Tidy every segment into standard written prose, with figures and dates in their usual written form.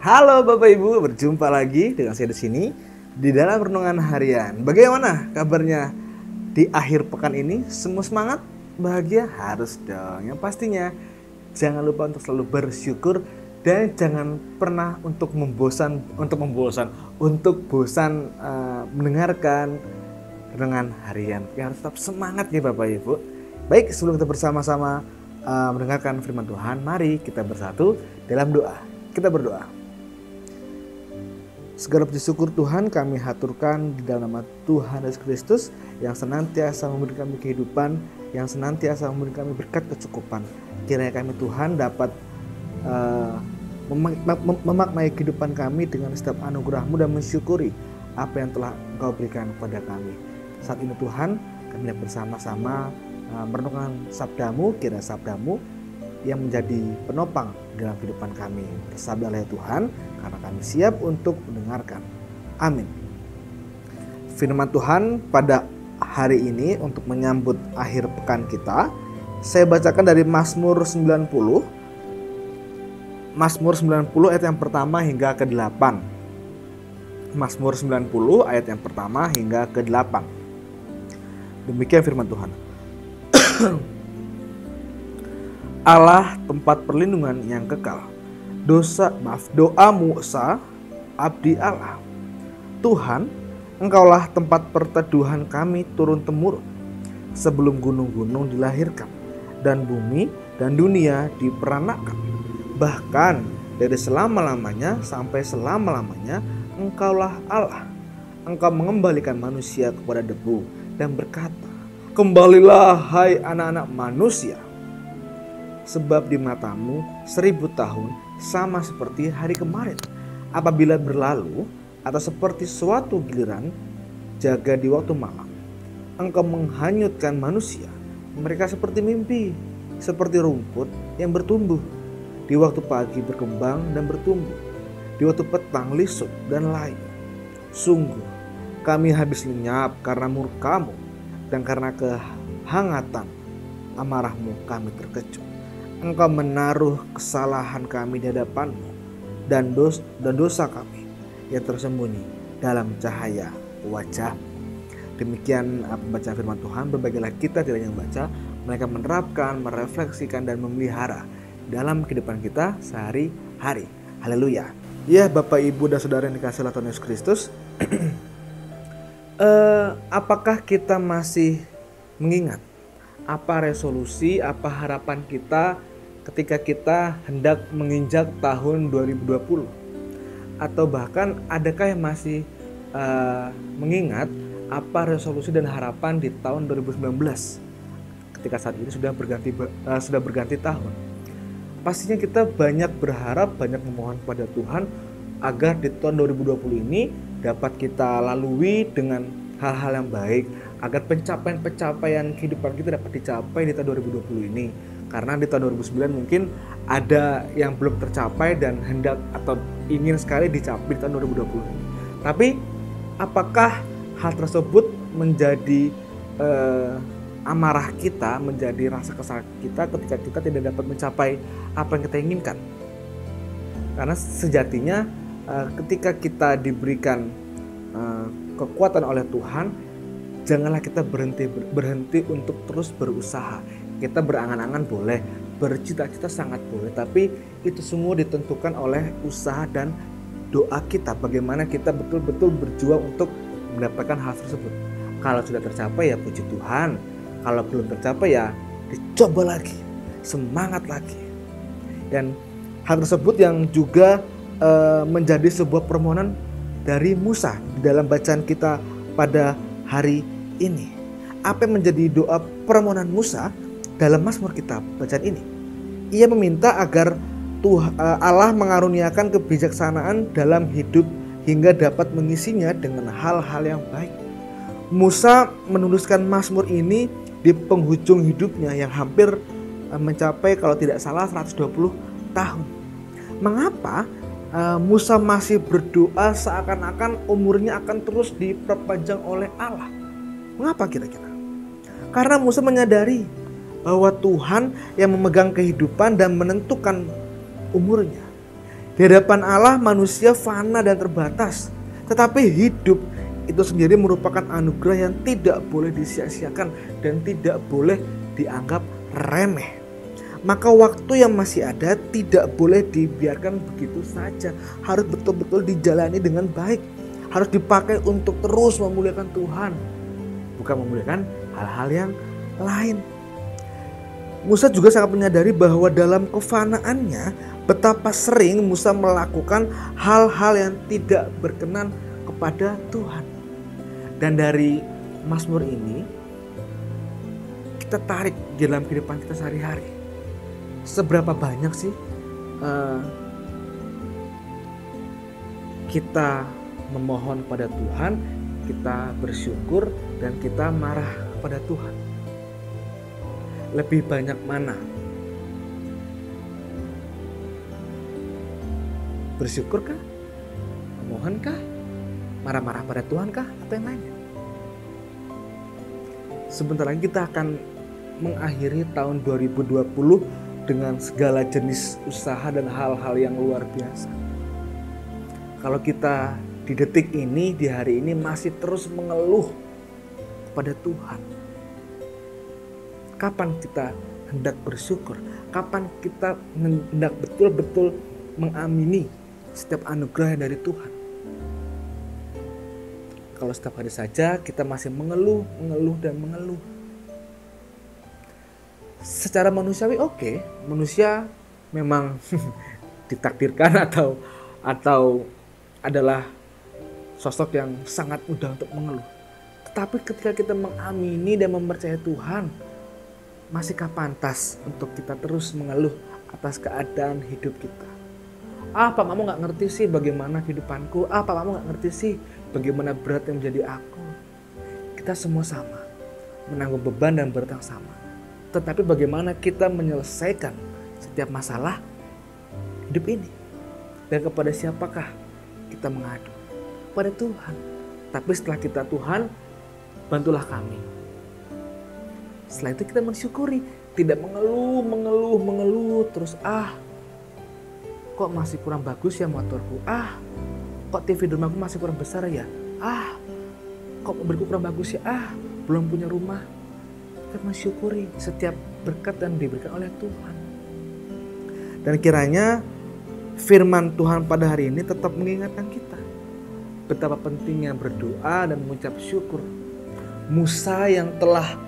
Halo Bapak Ibu, berjumpa lagi dengan saya di sini di dalam renungan harian. Bagaimana kabarnya di akhir pekan ini? Semua semangat, bahagia harus dong. Yang pastinya jangan lupa untuk selalu bersyukur dan jangan pernah untuk bosan mendengarkan renungan harian. Yang harus tetap semangat ya Bapak Ibu. Baik, sebelum kita bersama-sama mendengarkan firman Tuhan, mari kita bersatu dalam doa. Kita berdoa. Segala puji syukur Tuhan kami haturkan di dalam nama Tuhan Yesus Kristus yang senantiasa memberi kami kehidupan, yang senantiasa memberi kami berkat kecukupan. Kiranya kami Tuhan dapat memaknai kehidupan kami dengan setiap anugerah-Mu dan mensyukuri apa yang telah Engkau berikan kepada kami. Saat ini Tuhan, kami bersama-sama merenungkan sabda-Mu, kiranya sabda-Mu yang menjadi penopang dalam kehidupan kami. Bersabdalah ya Tuhan, karena kami siap untuk mendengarkan. Amin. Firman Tuhan pada hari ini untuk menyambut akhir pekan kita, saya bacakan dari Mazmur 90. Mazmur 90 ayat yang pertama hingga ke-8. Mazmur 90 ayat yang pertama hingga ke-8. Demikian firman Tuhan. Allah tempat perlindungan yang kekal. Doa Musa, abdi Allah. Tuhan, Engkaulah tempat perteduhan kami turun-temurun, sebelum gunung-gunung dilahirkan, dan bumi dan dunia diperanakan. Bahkan dari selama-lamanya sampai selama-lamanya, Engkaulah Allah. Engkau mengembalikan manusia kepada debu dan berkata, kembalilah hai anak-anak manusia. Sebab di matamu 1000 tahun sama seperti hari kemarin apabila berlalu, atau seperti suatu giliran jaga di waktu malam. Engkau menghanyutkan manusia, mereka seperti mimpi, seperti rumput yang bertumbuh. Di waktu pagi berkembang dan bertumbuh, di waktu petang lisut dan layu. Sungguh kami habis lenyap karena murka-Mu, dan karena kehangatan amarah-Mu kami terkecup. Engkau menaruh kesalahan kami di hadapan-Mu, dan dosa kami yang tersembunyi dalam cahaya wajah-Mu. Demikian pembacaan firman Tuhan. Berbagailah kita tidak hanya membaca, mereka menerapkan, merefleksikan, dan memelihara dalam kehidupan kita sehari-hari. Haleluya. Ya Bapak Ibu dan Saudara yang dikasihi oleh Tuhan Yesus Kristus, apakah kita masih mengingat apa resolusi, apa harapan kita ketika kita hendak menginjak tahun 2020? Atau bahkan adakah yang masih mengingat apa resolusi dan harapan di tahun 2019 ketika saat ini sudah berganti tahun? Pastinya kita banyak berharap, banyak memohon kepada Tuhan agar di tahun 2020 ini dapat kita lalui dengan hal-hal yang baik, agar pencapaian-pencapaian kehidupan kita dapat dicapai di tahun 2020 ini. Karena di tahun 2009 mungkin ada yang belum tercapai dan hendak atau ingin sekali dicapai di tahun 2020 ini. Tapi apakah hal tersebut menjadi amarah kita, menjadi rasa kesal kita ketika kita tidak dapat mencapai apa yang kita inginkan? Karena sejatinya ketika kita diberikan kekuatan oleh Tuhan, janganlah kita berhenti untuk terus berusaha. Kita berangan-angan boleh, bercita-cita sangat boleh, tapi itu semua ditentukan oleh usaha dan doa kita. Bagaimana kita betul-betul berjuang untuk mendapatkan hal tersebut. Kalau sudah tercapai ya puji Tuhan, kalau belum tercapai ya dicoba lagi, semangat lagi. Dan hal tersebut yang juga menjadi sebuah permohonan dari Musa di dalam bacaan kita pada hari ini. Apa yang menjadi doa permohonan Musa dalam Mazmur kita bacaan ini? Ia meminta agar Allah mengaruniakan kebijaksanaan dalam hidup hingga dapat mengisinya dengan hal-hal yang baik. Musa menuliskan Mazmur ini di penghujung hidupnya yang hampir mencapai kalau tidak salah 120 tahun. Mengapa Musa masih berdoa seakan-akan umurnya akan terus diperpanjang oleh Allah? Mengapa kira-kira? Karena Musa menyadari bahwa Tuhan yang memegang kehidupan dan menentukan umurnya. Di hadapan Allah manusia fana dan terbatas, tetapi hidup itu sendiri merupakan anugerah yang tidak boleh disia-siakan dan tidak boleh dianggap remeh. Maka waktu yang masih ada tidak boleh dibiarkan begitu saja, harus betul-betul dijalani dengan baik, harus dipakai untuk terus memuliakan Tuhan, bukan memuliakan hal-hal yang lain. Musa juga sangat menyadari bahwa dalam kefanaannya betapa sering Musa melakukan hal-hal yang tidak berkenan kepada Tuhan. Dan dari Mazmur ini kita tarik di dalam kehidupan kita sehari-hari. Seberapa banyak sih kita memohon kepada Tuhan, kita bersyukur dan kita marah kepada Tuhan? Lebih banyak mana? Bersyukurkah? Memohonkah? Marah-marah pada Tuhan kah? Atau yang lainnya? Sebentar lagi kita akan mengakhiri tahun 2020 dengan segala jenis usaha dan hal-hal yang luar biasa. Kalau kita di detik ini, di hari ini masih terus mengeluh kepada Tuhan, kapan kita hendak bersyukur? Kapan kita hendak betul-betul mengamini setiap anugerah dari Tuhan? Kalau setiap hari saja kita masih mengeluh dan mengeluh. Secara manusiawi oke, manusia memang ditakdirkan atau adalah sosok yang sangat mudah untuk mengeluh. Tetapi ketika kita mengamini dan mempercayai Tuhan, masihkah pantas untuk kita terus mengeluh atas keadaan hidup kita? Pak kamu gak ngerti sih bagaimana kehidupanku? Pak kamu gak ngerti sih bagaimana berat yang menjadi aku? Kita semua sama, menanggung beban dan berat yang sama. Tetapi bagaimana kita menyelesaikan setiap masalah hidup ini? Dan kepada siapakah kita mengadu? Pada Tuhan. Tapi setelah kita Tuhan, bantulah kami. Setelah itu kita mensyukuri, tidak mengeluh terus. Kok masih kurang bagus ya motorku? Kok TV di rumahku masih kurang besar ya? Kok mobilku kurang bagus ya? Belum punya rumah. Kita mensyukuri setiap berkat yang diberikan oleh Tuhan. Dan kiranya firman Tuhan pada hari ini tetap mengingatkan kita betapa pentingnya berdoa dan mengucap syukur. Musa yang telah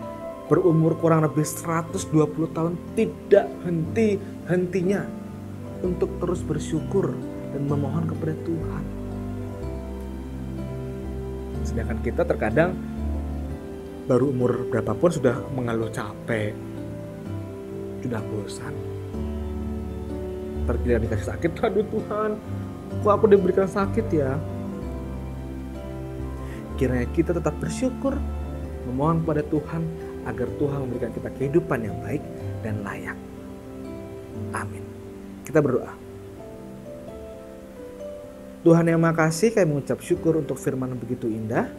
berumur kurang lebih 120 tahun tidak henti-hentinya untuk terus bersyukur dan memohon kepada Tuhan. Sedangkan kita terkadang baru umur berapapun sudah mengeluh capek, sudah bosan. Terkira dikasih sakit, aduh Tuhan, kok aku diberikan sakit ya? Kiranya kita tetap bersyukur, memohon kepada Tuhan agar Tuhan memberikan kita kehidupan yang baik dan layak. Amin. Kita berdoa. Tuhan yang makasih, kami mengucap syukur untuk firman yang begitu indah.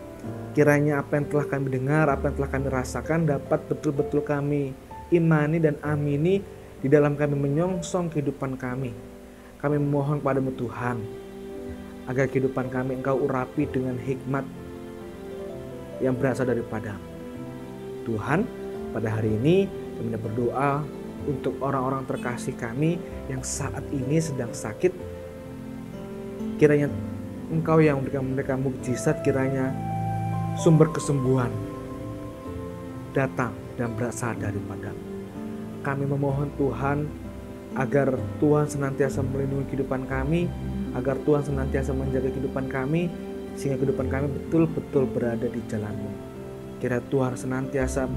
Kiranya apa yang telah kami dengar, apa yang telah kami rasakan dapat betul-betul kami imani dan amini di dalam kami menyongsong kehidupan kami. Kami memohon padamu Tuhan, agar kehidupan kami Engkau urapi dengan hikmat yang berasal daripadamu. Tuhan, pada hari ini kami berdoa untuk orang-orang terkasih kami yang saat ini sedang sakit. Kiranya Engkau yang memberikan mereka mukjizat, kiranya sumber kesembuhan datang dan berasal daripadamu. Kami memohon Tuhan agar Tuhan senantiasa melindungi kehidupan kami, agar Tuhan senantiasa menjaga kehidupan kami, sehingga kehidupan kami betul-betul berada di jalan-Mu. Kiranya Tuhan senantiasa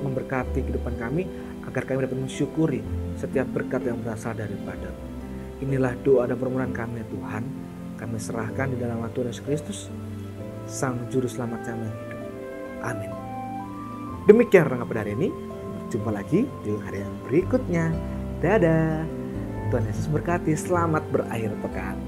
memberkati kehidupan kami, agar kami dapat mensyukuri setiap berkat yang berasal daripada-Mu. Inilah doa dan permohonan kami ya Tuhan. Kami serahkan di dalam nama Tuhan Yesus Kristus, Sang Juru Selamat kami yang hidup. Amin. Demikian renungan pada hari ini. Jumpa lagi di hari yang berikutnya. Dadah. Tuhan Yesus berkati. Selamat berakhir pekan.